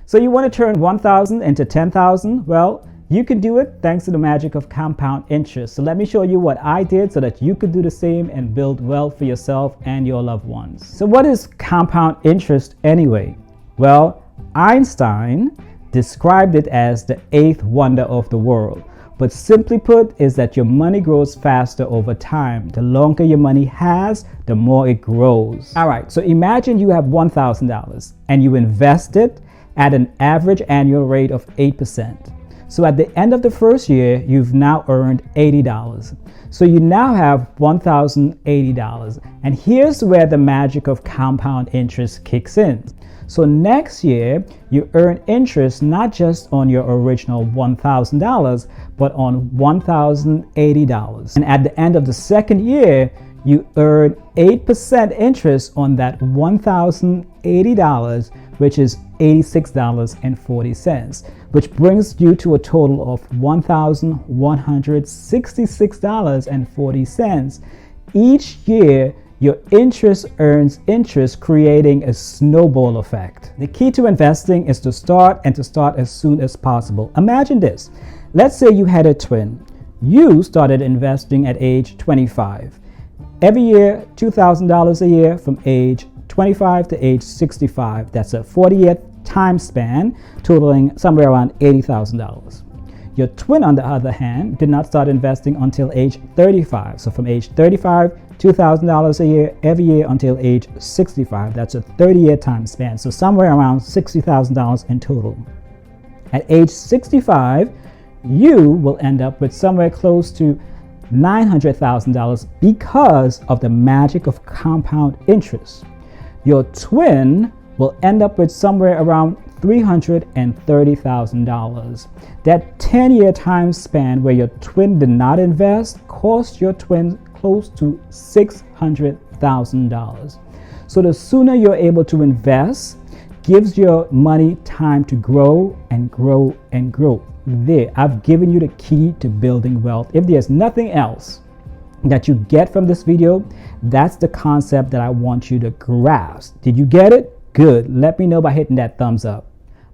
So you want to turn 1,000 into 10,000? Well, you can do it thanks to the magic of compound interest. So let me show you what I did so that you could do the same and build wealth for yourself and your loved ones. So what is compound interest anyway? Well, Einstein described it as the eighth wonder of the world. But simply put is that your money grows faster over time. The longer your money has, the more it grows. All right, so imagine you have $1,000 and you invest it at an average annual rate of 8%. So at the end of the first year, you've now earned $80. So you now have $1,080. And here's where the magic of compound interest kicks in. So next year, you earn interest not just on your original $1,000, but on $1,080. And at the end of the second year, you earn 8% interest on that $1,080, which is $86.40, which brings you to a total of $1,166.40. Each year, your interest earns interest, creating a snowball effect. The key to investing is to start as soon as possible. Imagine this. Let's say you had a twin. You started investing at age 25. Every year, $2,000 a year from age 25 to age 65. That's a 40-year time span, totaling somewhere around $80,000. Your twin, on the other hand, did not start investing until age 35. So from age 35, $2,000 a year every year until age 65. That's a 30-year time span. So somewhere around $60,000 in total. At age 65, you will end up with somewhere close to $900,000 because of the magic of compound interest. Your twin will end up with somewhere around $330,000. That 10-year time span where your twin did not invest cost your twin close to $600,000. So the sooner you're able to invest, gives your money time to grow and grow and grow. There, I've given you the key to building wealth. If there's nothing else that you get from this video, that's the concept that I want you to grasp. Did you get it? Good. Let me know by hitting that thumbs up.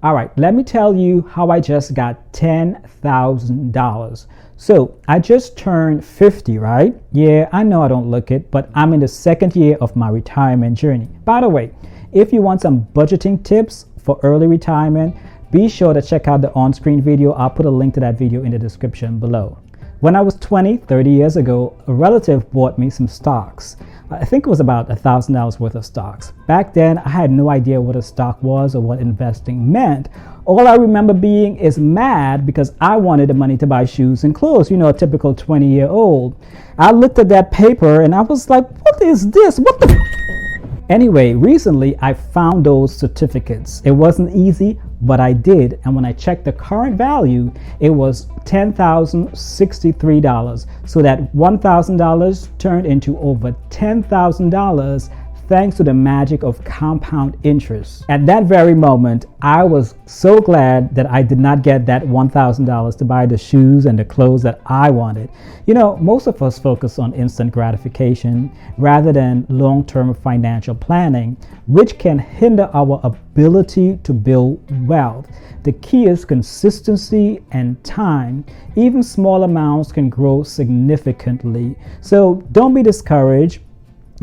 All right, let me tell you how I just got $10,000. So I just turned 50, right? Yeah, I know I don't look it, but I'm in the second year of my retirement journey. By the way, if you want some budgeting tips for early retirement, be sure to check out the on-screen video. I'll put a link to that video in the description below. When I was 30 years ago, a relative bought me some stocks. I think it was about $1,000 worth of stocks. Back then, I had no idea what a stock was or what investing meant. All I remember being is mad because I wanted the money to buy shoes and clothes, a typical 20-year-old. I looked at that paper and I was like, what is this? What the? Anyway, recently I found those certificates. It wasn't easy, but I did. And when I checked the current value, it was $10,063. So that $1,000 turned into over $10,000 thanks to the magic of compound interest. At that very moment, I was so glad that I did not get that $1,000 to buy the shoes and the clothes that I wanted. Most of us focus on instant gratification rather than long-term financial planning, which can hinder our ability to build wealth. The key is consistency and time. Even small amounts can grow significantly. So don't be discouraged.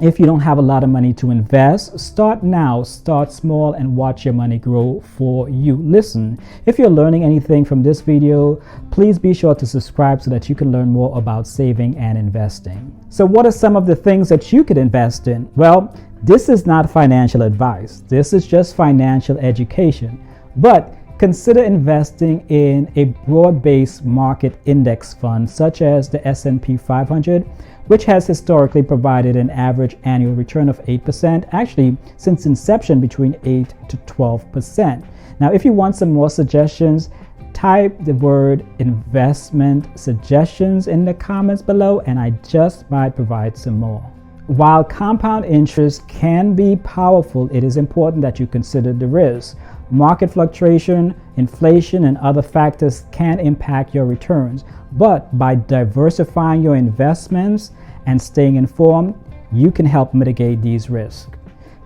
If you don't have a lot of money to invest, start now, start small, and watch your money grow for you. Listen, if you're learning anything from this video, please be sure to subscribe so that you can learn more about saving and investing. So what are some of the things that you could invest in? Well, this is not financial advice. This is just financial education. But consider investing in a broad-based market index fund such as the S&P 500, which has historically provided an average annual return of 8%, actually since inception between 8 to 12%. Now, if you want some more suggestions, type the word investment suggestions in the comments below and I just might provide some more. While compound interest can be powerful, it is important that you consider the risks. Market fluctuation, inflation, and other factors can impact your returns. But by diversifying your investments and staying informed, you can help mitigate these risks.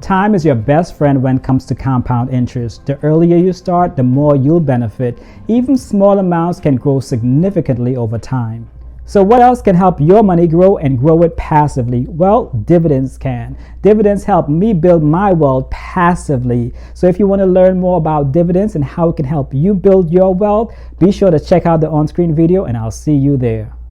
Time is your best friend when it comes to compound interest. The earlier you start, the more you'll benefit. Even small amounts can grow significantly over time. So what else can help your money grow and grow it passively? Well, dividends can. Dividends help me build my wealth passively. So if you want to learn more about dividends and how it can help you build your wealth, be sure to check out the on-screen video and I'll see you there.